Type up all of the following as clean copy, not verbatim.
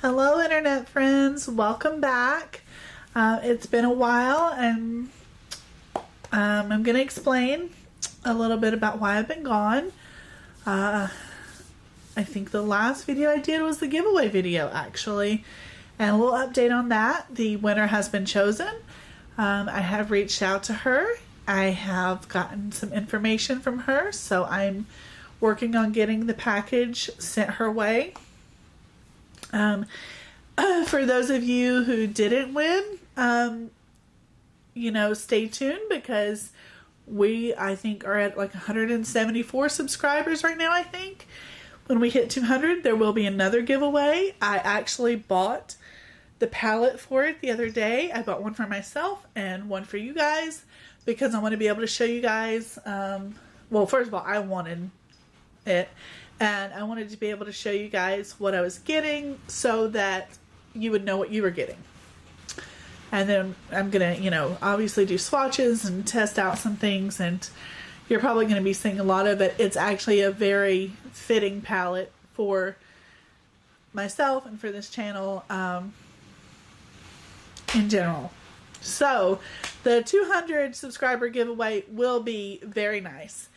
Hello internet friends, welcome back. It's been a while and I'm going to explain a little bit about why I've been gone. I think the last video I did was the giveaway video actually, and a little update on that. The winner has been chosen. I have reached out to her. I have gotten some information from her, so I'm working on getting the package sent her way. For those of you who didn't win, stay tuned because I think are at like 174 subscribers right now, I think. When we hit 200, there will be another giveaway. I actually bought the palette for it the other day. I bought one for myself and one for you guys because I want to be able to show you guys, well, first of all, I wanted it. And I wanted to be able to show you guys what I was getting so that you would know what you were getting. And then I'm going to, obviously do swatches and test out some things. And you're probably going to be seeing a lot of it. It's actually a very fitting palette for myself and for this channel in general. So the 200 subscriber giveaway will be very nice.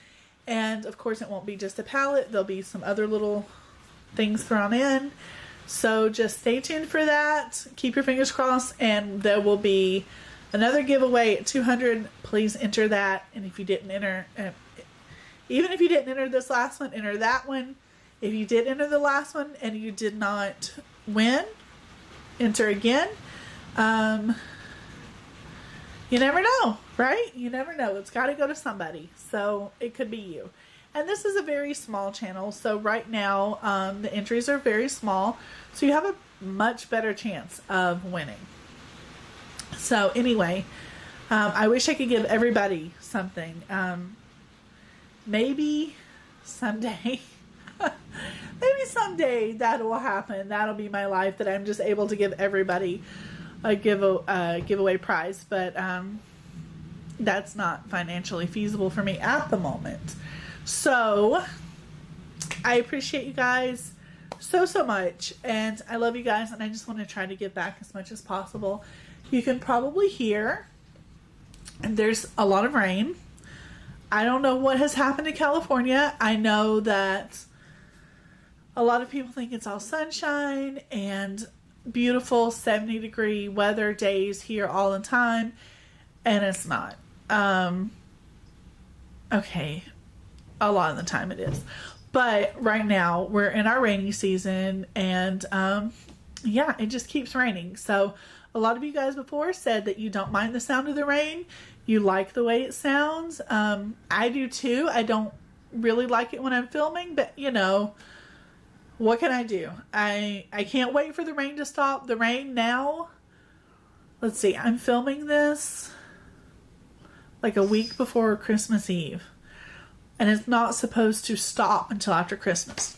And of course it won't be just a palette, there'll be some other little things thrown in. So just stay tuned for that. Keep your fingers crossed, and there will be another giveaway at 200. Please enter that. And if you didn't enter, even if you didn't enter this last one, enter that one. If you did enter the last one and you did not win, enter again. You never know, right? You never know. It's got to go to somebody. So it could be you. And this is a very small channel. So right now, the entries are very small. So you have a much better chance of winning. So anyway, I wish I could give everybody something. Maybe someday, maybe someday that will happen. That'll be my life, that I'm just able to give everybody a giveaway prize, but that's not financially feasible for me at the moment. So I appreciate you guys so much, and I love you guys, and I just want to try to give back as much as possible. You can probably hear there's a lot of rain. I don't know what has happened to California. I know that a lot of people think it's all sunshine and beautiful 70-degree weather days here all the time, and it's not. Okay, a lot of the time it is, but right now we're in our rainy season, and yeah, it just keeps raining. So a lot of you guys before said that you don't mind the sound of the rain, you like the way it sounds. I do too. I don't really like it when I'm filming, but what can I do? I can't wait for the rain to stop. The rain now, let's see, I'm filming this like a week before Christmas Eve. And it's not supposed to stop until after Christmas.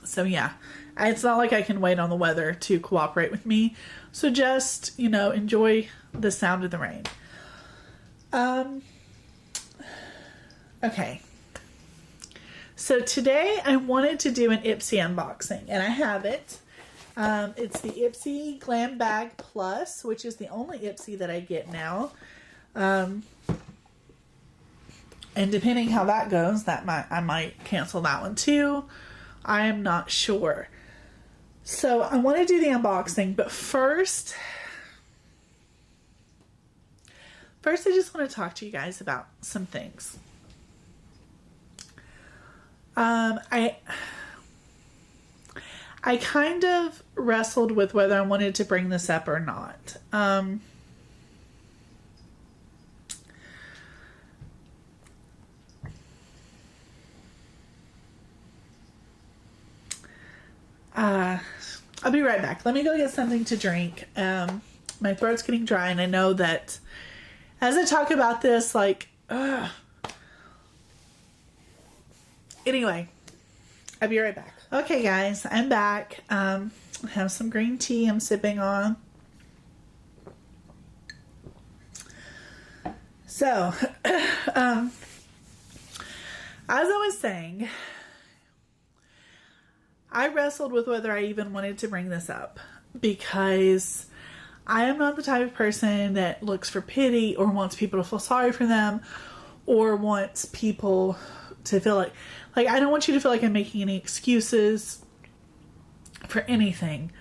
So yeah, it's not like I can wait on the weather to cooperate with me. So just, enjoy the sound of the rain. Okay. So today I wanted to do an Ipsy unboxing, and I have it. It's the Ipsy Glam Bag Plus, which is the only Ipsy that I get now. And depending how that goes, I might cancel that one too. I am not sure. So I want to do the unboxing, but first I just want to talk to you guys about some things. I kind of wrestled with whether I wanted to bring this up or not. I'll be right back. Let me go get something to drink. My throat's getting dry, and I know that as I talk about this, anyway, I'll be right back. Okay, guys, I'm back. I have some green tea I'm sipping on. So, as I was saying, I wrestled with whether I even wanted to bring this up because I am not the type of person that looks for pity or wants people to feel sorry for them or wants people to feel like I don't want you to feel like I'm making any excuses for anything.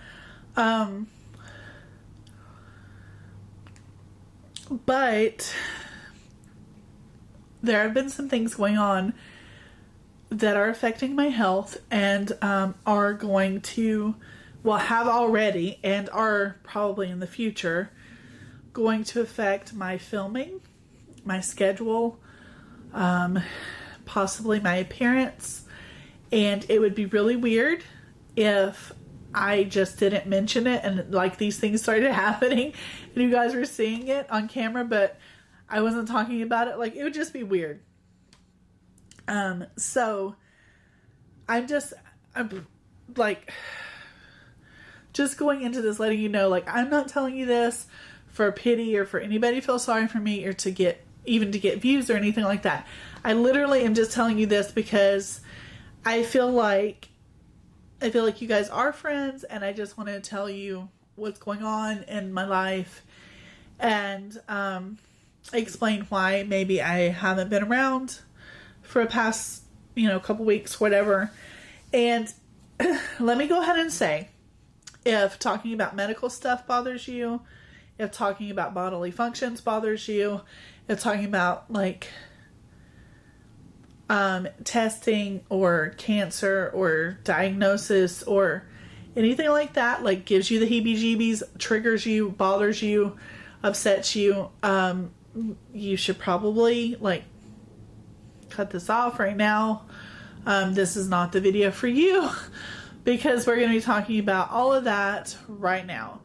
But there have been some things going on that are affecting my health and are going to, well, have already and are probably in the future going to affect my filming, my schedule, possibly my appearance. And it would be really weird if I just didn't mention it and like these things started happening and you guys were seeing it on camera, but I wasn't talking about it. Like, it would just be weird. So I'm like, just going into this, letting you know, like, I'm not telling you this for pity or for anybody to feel sorry for me or to get views or anything like that. I literally am just telling you this because I feel like you guys are friends and I just want to tell you what's going on in my life and, explain why maybe I haven't been around for the past, couple weeks, whatever. And let me go ahead and say, if talking about medical stuff bothers you, if talking about bodily functions bothers you, if talking about testing or cancer or diagnosis or anything like that, like gives you the heebie-jeebies, triggers you, bothers you, upsets you, you should probably cut this off right now. This is not the video for you because we're going to be talking about all of that right now.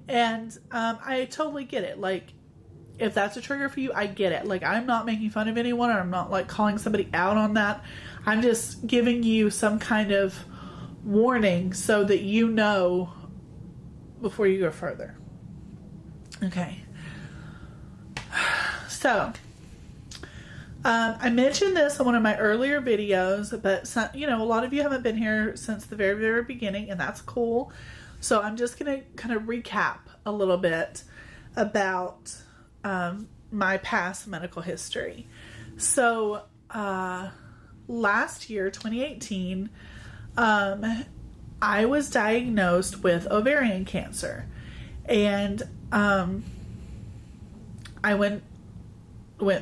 And I totally get it. If that's a trigger for you, I get it. I'm not making fun of anyone or I'm not calling somebody out on that. I'm just giving you some kind of warning so that you know before you go further. Okay. So, I mentioned this in one of my earlier videos, but a lot of you haven't been here since the very, very beginning, and that's cool. So I'm just going to kind of recap a little bit about my past medical history. So, last year, 2018, I was diagnosed with ovarian cancer, and I went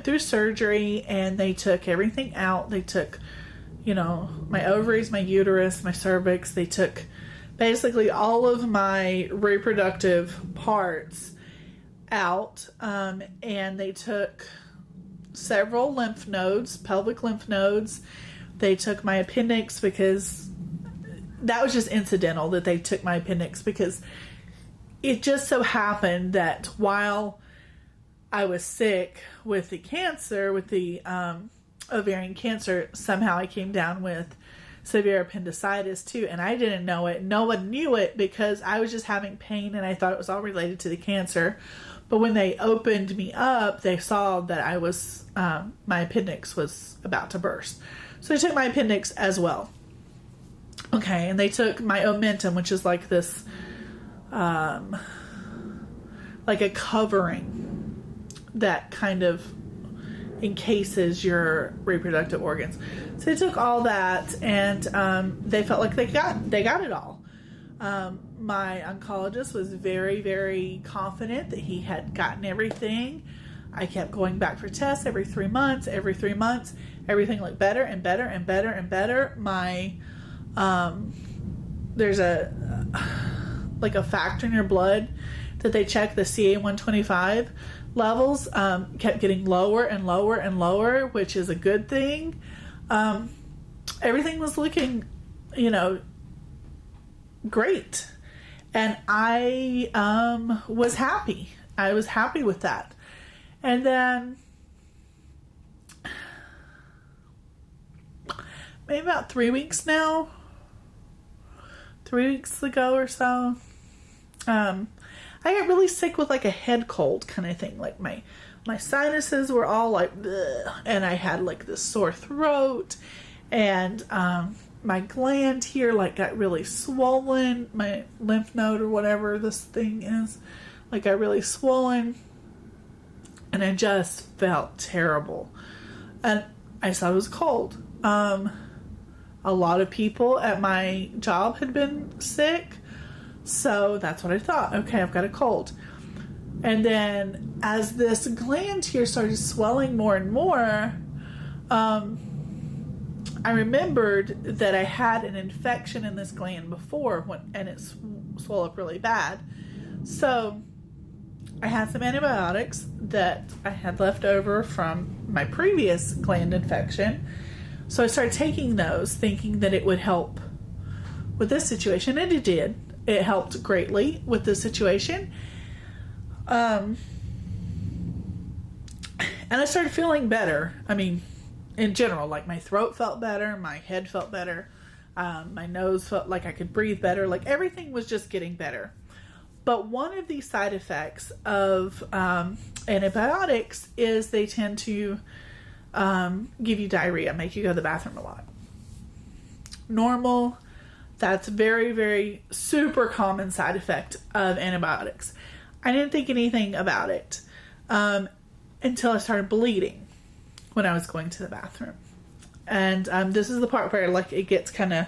through surgery and they took everything out. They took, my ovaries, my uterus, my cervix. They took basically all of my reproductive parts out. And they took several lymph nodes, pelvic lymph nodes. They took my appendix because that was just incidental that they took my appendix because it just so happened that while I was sick with the cancer, with the ovarian cancer, somehow I came down with severe appendicitis too, and I didn't know it. No one knew it because I was just having pain and I thought it was all related to the cancer. But when they opened me up, they saw that I was, my appendix was about to burst. So they took my appendix as well. Okay, and they took my omentum, which is like this, like a covering that kind of encases your reproductive organs. So they took all that and they felt like they got it all. My oncologist was very, very confident that he had gotten everything. I kept going back for tests every 3 months. Everything looked better and better and better and better. My there's a factor in your blood that they check, the CA-125 levels, kept getting lower and lower and lower, which is a good thing. Everything was looking, great. And I was happy. I was happy with that. And then maybe about 3 weeks now, 3 weeks ago or so, I got really sick with a head cold kind of thing. My sinuses were all bleh, and I had this sore throat and my gland here like got really swollen. My lymph node or whatever this thing is, like got really swollen. And I just felt terrible. And I thought it was cold. A lot of people at my job had been sick. So that's what I thought. Okay, I've got a cold. And then as this gland here started swelling more and more, I remembered that I had an infection in this gland before and it swelled up really bad. So I had some antibiotics that I had left over from my previous gland infection. So I started taking those thinking that it would help with this situation, and it did. It helped greatly with this situation. And I started feeling better. I mean, in general, like my throat felt better, my head felt better, my nose felt like I could breathe better, like everything was just getting better. But one of the side effects of antibiotics is they tend to give you diarrhea, make you go to the bathroom a lot. Normal, that's very, very super common side effect of antibiotics. I didn't think anything about it until I started bleeding when I was going to the bathroom. And this is the part where like it gets kind of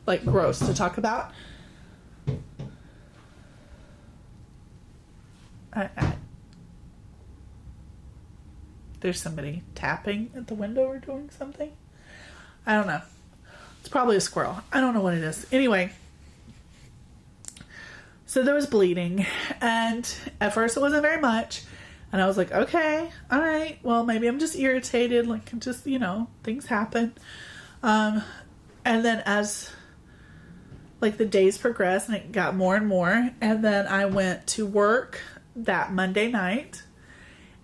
like gross to talk about. There's somebody tapping at the window or doing something. I don't know. It's probably a squirrel. I don't know what it is. Anyway, so there was bleeding, and at first it wasn't very much, and I was like, okay, all right, well, maybe I'm just irritated, like, just, things happen. And then as, like, the days progressed, and it got more and more, and then I went to work that Monday night,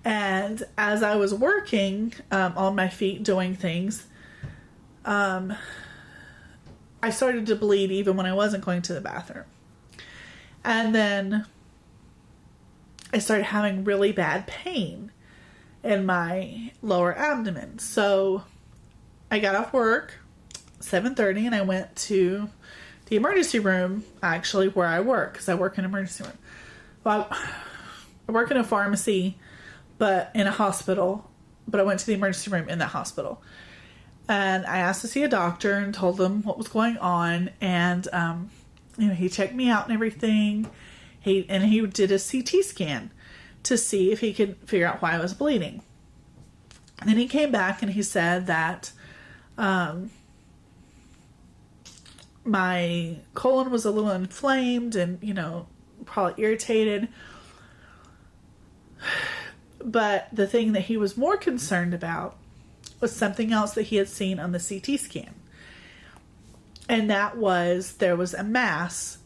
and as I was working on my feet doing things, I started to bleed even when I wasn't going to the bathroom. And then I started having really bad pain in my lower abdomen. So I got off work 7:30 and I went to the emergency room, actually, where I work, because I work in an emergency room. Well, I work in a pharmacy, but in a hospital, but I went to the emergency room in that hospital. And I asked to see a doctor and told him what was going on. And, he checked me out and everything. He did a CT scan to see if he could figure out why I was bleeding. And then he came back and he said that my colon was a little inflamed and, probably irritated. But the thing that he was more concerned about was something else that he had seen on the CT scan. And that was, there was a mass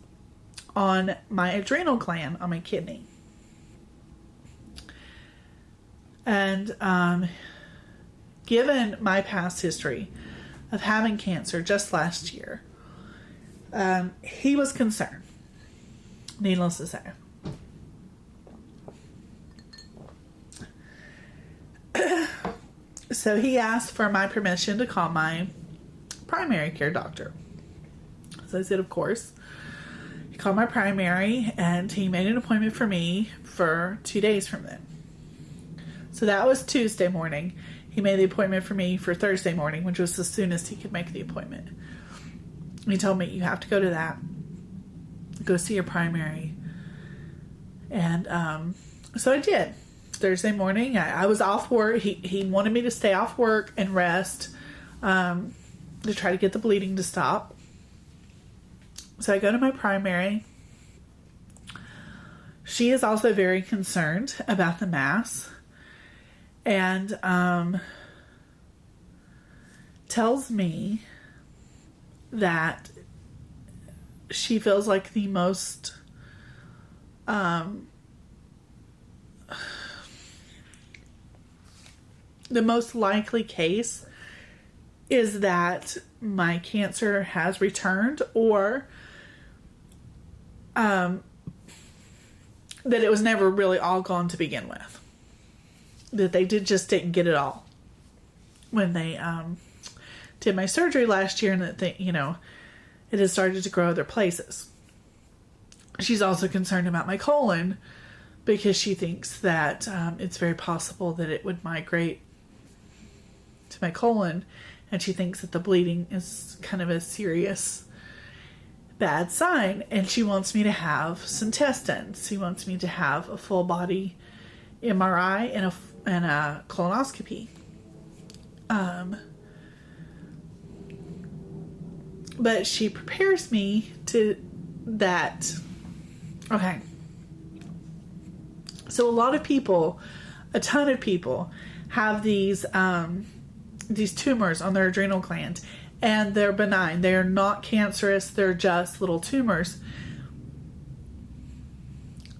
on my adrenal gland on my kidney. And given my past history of having cancer just last year, he was concerned, needless to say. So he asked for my permission to call my primary care doctor. So I said, of course. He called my primary and he made an appointment for me for 2 days from then. So that was Tuesday morning. He made the appointment for me for Thursday morning, which was the soonest he could make the appointment. He told me, you have to go to that. Go see your primary. And so I did. Thursday morning, I was off work. He wanted me to stay off work and rest to try to get the bleeding to stop. So I go to my primary. She is also very concerned about the mass and tells me that she feels like the most likely case is that my cancer has returned, or that it was never really all gone to begin with. That they didn't get it all when they did my surgery last year and that it has started to grow other places. She's also concerned about my colon because she thinks that it's very possible that it would migrate to my colon, and she thinks that the bleeding is kind of a serious bad sign, and she wants me to have some testings. She wants me to have a full body MRI and a colonoscopy. But she prepares me to that. Okay. So a lot of people, a ton of people, have these tumors on their adrenal gland, and they're benign. They're not cancerous. They're just little tumors,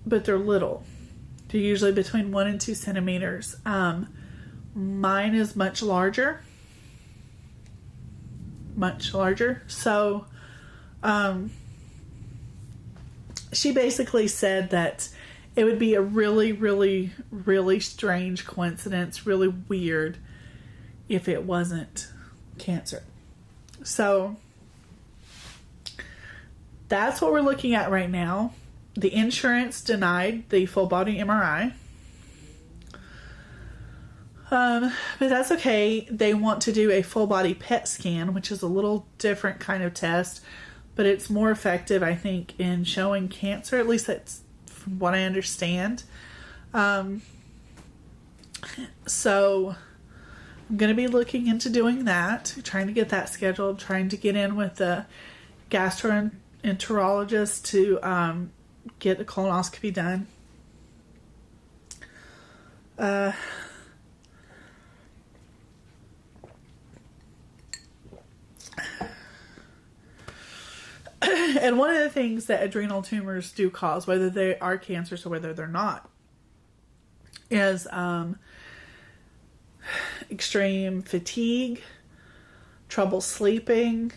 but they're little. They're usually between 1 and 2 centimeters. Mine is much larger. So, she basically said that it would be a really, really, really strange coincidence, really weird, if it wasn't cancer. So, that's what we're looking at right now. The insurance denied the full body MRI. But that's okay. They want to do a full body PET scan, which is a little different kind of test, but it's more effective, I think, in showing cancer. At least that's from what I understand. So I'm going to be looking into doing that, trying to get that scheduled, trying to get in with the gastroenterologist to get a colonoscopy done. And one of the things that adrenal tumors do cause, whether they are cancers or whether they're not, is extreme fatigue, trouble sleeping,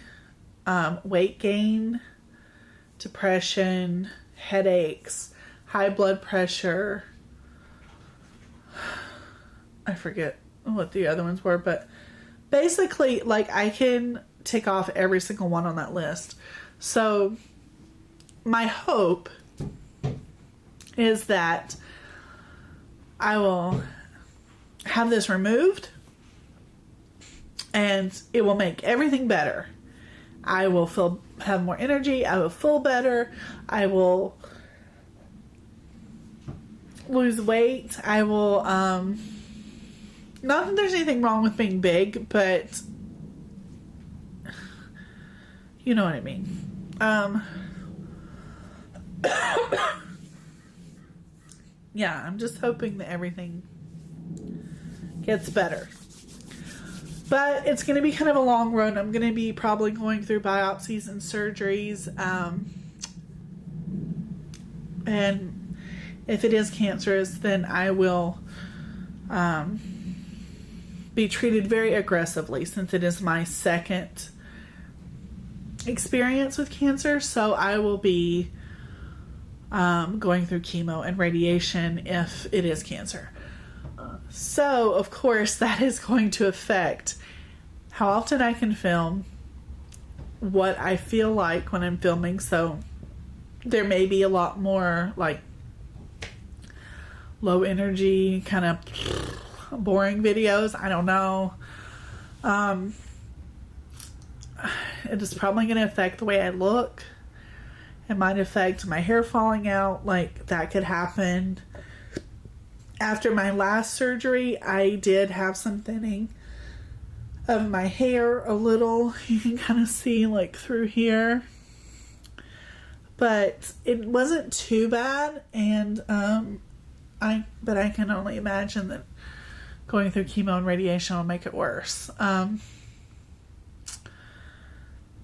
weight gain, depression, headaches, high blood pressure. I forget what the other ones were, but basically, like, I can tick off every single one on that list. So my hope is that I will have this removed and it will make everything better. I will have more energy. I will feel better. I will lose weight. I will, not that there's anything wrong with being big, but you know what I mean. Yeah, I'm just hoping that everything gets better. But it's going to be kind of a long run. I'm going to be probably going through biopsies and surgeries. And if it is cancerous, then I will be treated very aggressively, since it is my second experience with cancer. So I will be going through chemo and radiation if it is cancer. So, of course, that is going to affect how often I can film, what I feel like when I'm filming. So there may be a lot more like low energy, kind of boring videos. I don't know. It is probably going to affect the way I look. It might affect my hair falling out. Like, that could happen. After my last surgery, I did have some thinning of my hair a little. You can kind of see like through here. But it wasn't too bad. And but I can only imagine that going through chemo and radiation will make it worse.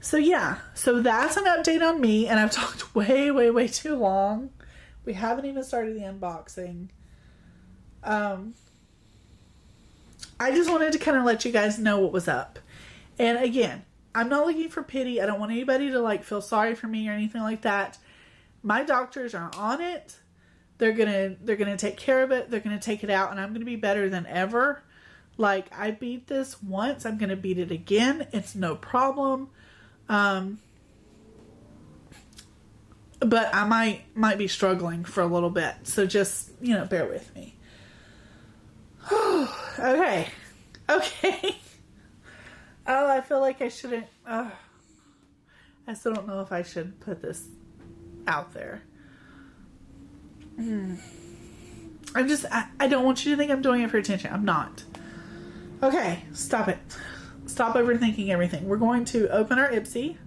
So yeah, so that's an update on me, and I've talked way, way, way too long. We haven't even started the unboxing. I just wanted to kind of let you guys know what was up. And again, I'm not looking for pity. I don't want anybody to like feel sorry for me or anything like that. My doctors are on it. They're gonna take care of it. They're gonna take it out, and I'm gonna be better than ever. Like, I beat this once. I'm going to beat it again. It's no problem. But I might be struggling for a little bit. So just, bear with me. Okay. Okay. Oh, I feel like I shouldn't. I still don't know if I should put this out there. I don't want you to think I'm doing it for attention. I'm not. Okay, stop it. Stop overthinking everything. We're going to open our Ipsy.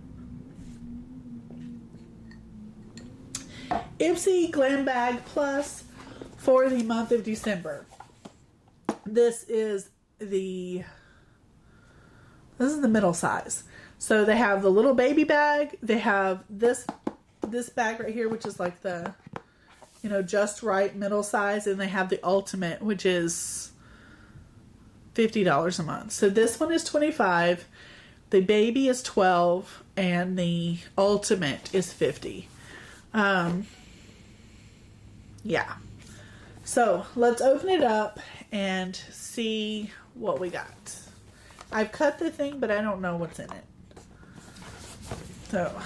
Ipsy Glam Bag Plus for the month of December. This is the middle size. So they have the little baby bag. They have this bag right here, which is like the, just right middle size. And they have the ultimate, which is $50 a month. So this one is $25. The baby is $12. And the ultimate is $50. Yeah. So let's open it up and see what we got. I've cut the thing, but I don't know what's in it. So,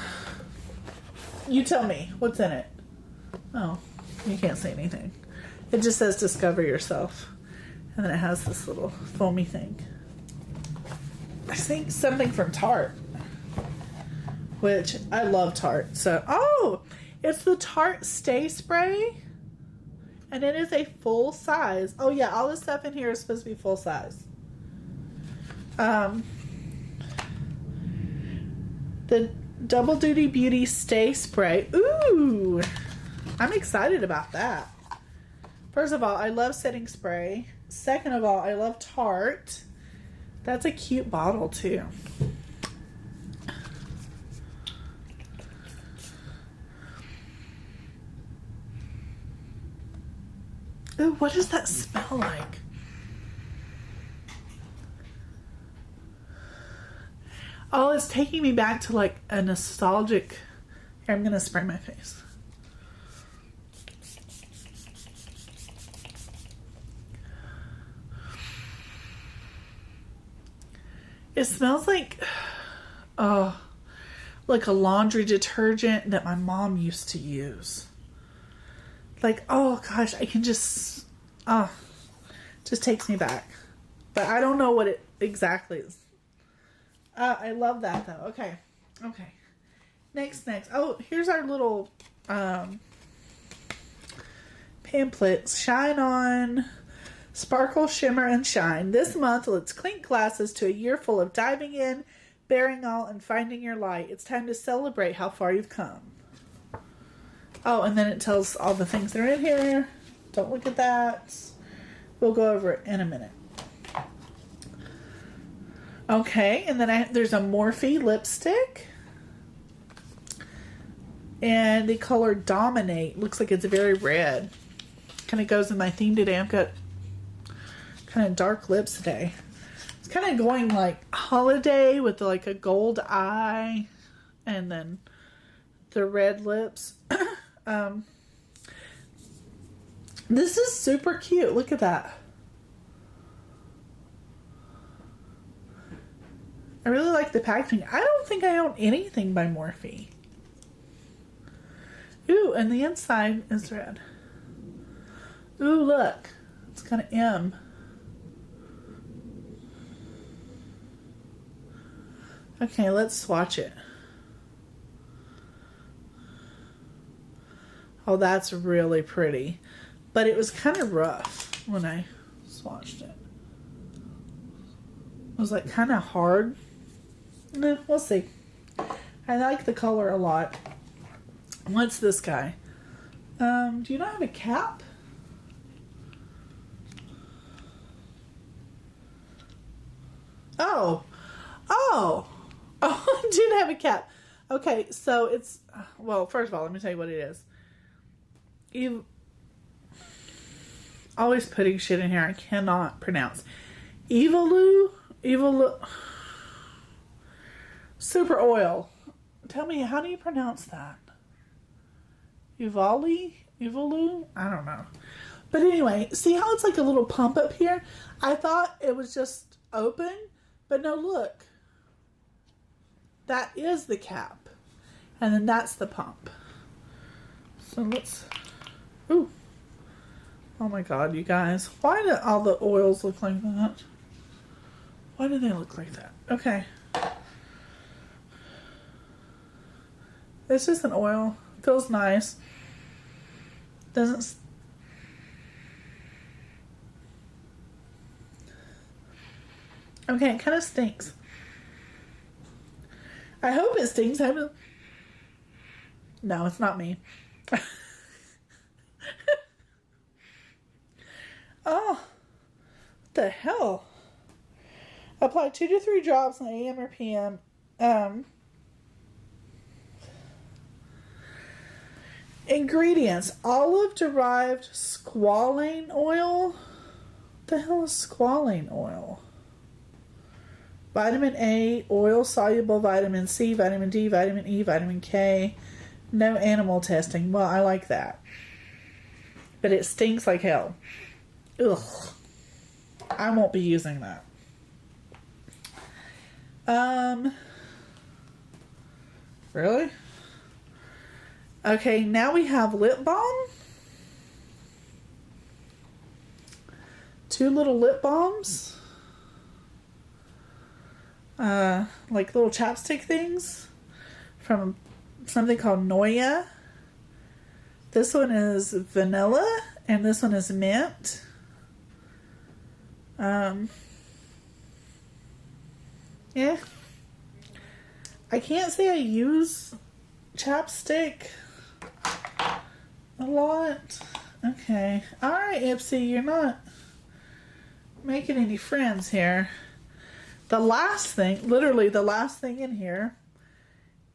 you tell me, what's in it? Oh, you can't say anything. It just says discover yourself. And then it has this little foamy thing. I think something from Tarte. Which, I love Tarte. So, oh, it's the Tarte Stay Spray. And it is a full size. Oh yeah, all this stuff in here is supposed to be full size. The Double Duty Beauty Stay Spray. Ooh! I'm excited about that. First of all, I love setting spray. Second of all, I love Tarte. That's a cute bottle too. Ooh, what does that smell like? Oh, it's taking me back to like a nostalgic... Here, I'm going to spray my face. It smells like... like a laundry detergent that my mom used to use. Like, oh gosh, I can just takes me back. But I don't know what it exactly is. I love that though. Okay. Next. Oh, here's our little pamphlets. Shine on, sparkle, shimmer, and shine. This month, let's clink glasses to a year full of diving in, bearing all, and finding your light. It's time to celebrate how far you've come. Oh, and then it tells all the things that are in here. Don't look at that. We'll go over it in a minute. Okay, and then there's a Morphe lipstick. And the color Dominate. Looks like it's very red. Kind of goes in my theme today. I've got kind of dark lips today. It's kind of going like holiday with like a gold eye. And then the red lips. This is super cute. Look at that. I really like the packaging. I don't think I own anything by Morphe. Ooh, and the inside is red. Ooh, look. It's kind of M. Okay, let's swatch it. Oh, that's really pretty. But it was kind of rough when I swatched it. It was like kind of hard. We'll see. I like the color a lot. What's this guy? Do you not have a cap? Oh, I did have a cap. Okay, so it's, well, first of all, let me tell you what it is. You always putting shit in here I cannot pronounce. Evolue Super Oil. Tell me, how do you pronounce that? Evolue? I don't know. But anyway, see how it's like a little pump up here? I thought it was just open, but no, look. That is the cap. And then that's the pump. So let's... Ooh. Oh my god, you guys. Why do all the oils look like that? Why do they look like that? Okay. It's just an oil. Feels nice. Doesn't... Okay, it kind of stinks. I hope it stinks. No, it's not me. Oh, what the hell? Apply 2 to 3 drops in AM or PM. Ingredients: olive-derived squalane oil. What the hell is squalane oil? Vitamin A, oil-soluble vitamin C, vitamin D, vitamin E, vitamin K. No animal testing. Well, I like that. But it stinks like hell. Ugh. I won't be using that. Really? Okay, now we have lip balm. 2 little lip balms. Like little chapstick things from something called Muah. This one is vanilla and this one is mint. Yeah. I can't say I use chapstick a lot. Okay. Alright, Ipsy, you're not making any friends here. The last thing, literally the last thing in here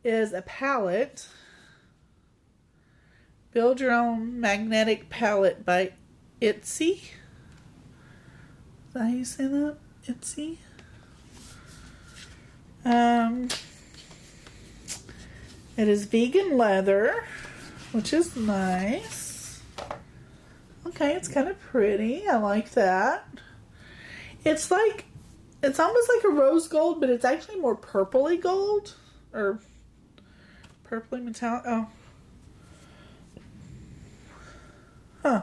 is a palette. Build Your Own Magnetic Palette by Ipsy. Is that how you say that? Ipsy? It is vegan leather, which is nice. Okay, it's kind of pretty. I like that. It's like, it's almost like a rose gold, but it's actually more purpley gold. Or purpley metallic. Oh. Huh.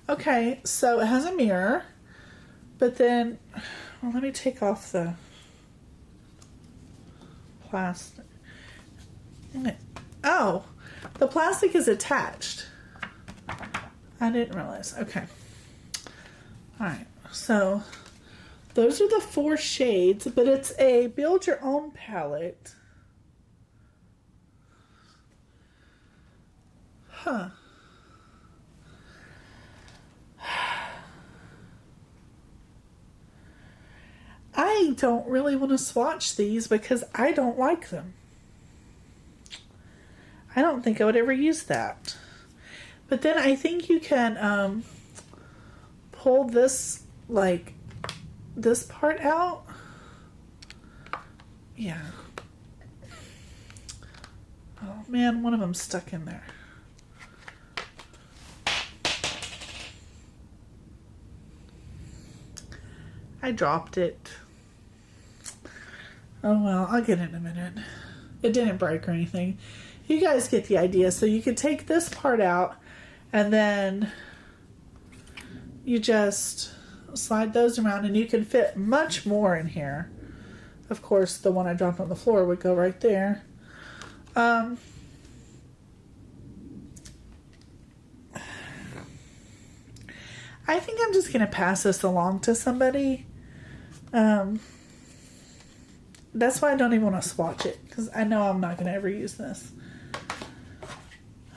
Okay, so it has a mirror. But then, well, let me take off the plastic. Oh, the plastic is attached. I didn't realize. Okay. Alright, so those are the 4 shades, but it's a build your own palette. Huh. I don't really want to swatch these because I don't like them. I don't think I would ever use that. But then I think you can pull this, like, this part out. Yeah. Oh man, one of them's stuck in there. I dropped it. Oh well, I'll get it in a minute. It didn't break or anything. You guys get the idea. So you can take this part out and then you just slide those around and you can fit much more in here. Of course, the one I dropped on the floor would go right there. I think I'm just going to pass this along to somebody. That's why I don't even want to swatch it, because I know I'm not going to ever use this.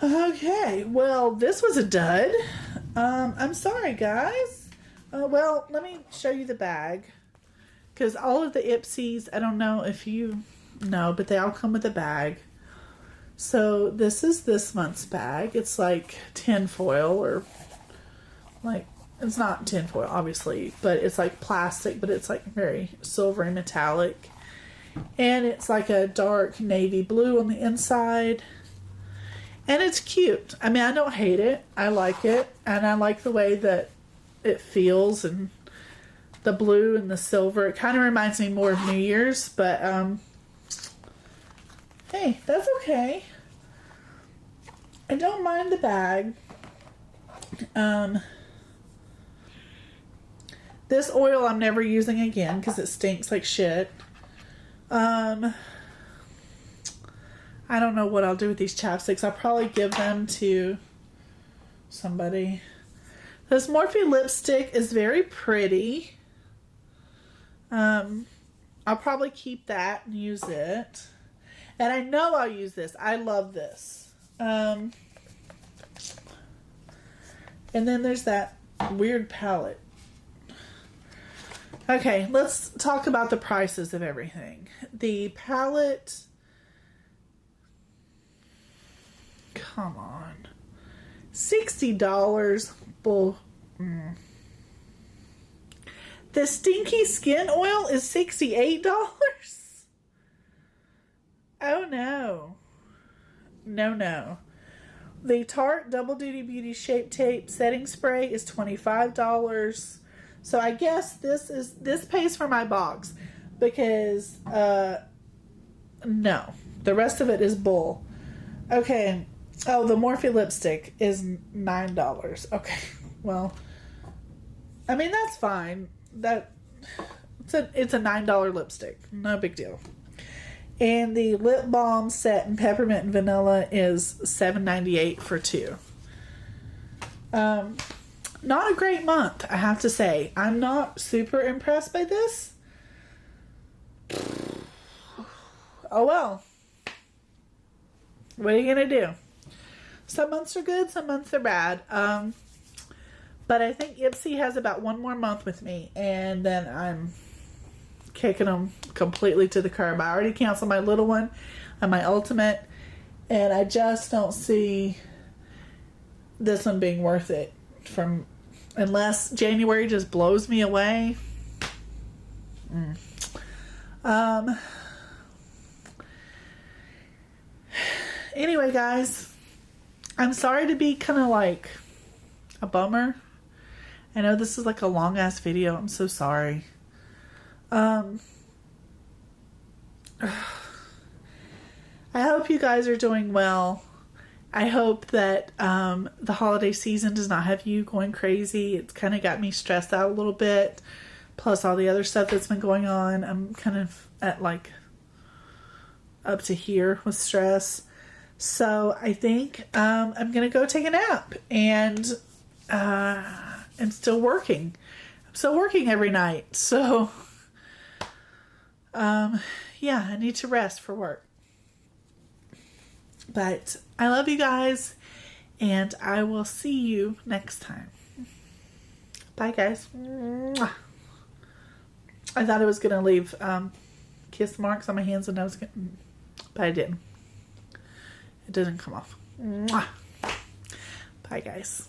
Okay, well, this was a dud. I'm sorry, guys. Well, let me show you the bag, because all of the Ipsys, I don't know if you know, but they all come with a bag. So this is this month's bag. It's like tin foil, or like, it's not tin foil, obviously, but it's like plastic, but it's like very silvery metallic. And it's like a dark navy blue on the inside. And it's cute. I mean, I don't hate it. I like it. And I like the way that it feels, and the blue and the silver. It kind of reminds me more of New Year's, but hey, that's okay. I don't mind the bag. This oil I'm never using again because it stinks like shit. I don't know what I'll do with these chapsticks. I'll probably give them to somebody. This Morphe lipstick is very pretty. I'll probably keep that and use it. And I know I'll use this. I love this. And then there's that weird palette. Okay, let's talk about the prices of everything. The palette... Come on. $60. Bull. The Stinky Skin Oil is $68? Oh no. No. The Tarte Double Duty Beauty Shape Tape Setting Spray is $25. So I guess this pays for my box because no. The rest of it is bull. Okay. Oh, the Morphe lipstick is $9. Okay. Well, I mean that's fine. It's a $9 lipstick. No big deal. And the lip balm set in peppermint and vanilla is $7.98 for 2. Not a great month, I have to say. I'm not super impressed by this. Oh well. What are you gonna do? Some months are good, some months are bad. But I think Ipsy has about one more month with me, and then I'm kicking them completely to the curb. I already canceled my little one and my ultimate, and I just don't see this one being worth it unless January just blows me away. Anyway, guys, I'm sorry to be kind of like a bummer. I know this is like a long ass video. I'm so sorry. I hope you guys are doing well. I hope that the holiday season does not have you going crazy. It's kind of got me stressed out a little bit. Plus all the other stuff that's been going on. I'm kind of at like up to here with stress. So I think I'm going to go take a nap. And I'm still working. I'm still working every night. So yeah, I need to rest for work. But I love you guys, and I will see you next time. Bye, guys. Mwah. I thought I was going to leave kiss marks on my hands, and but I didn't. It didn't come off. Mwah. Bye, guys.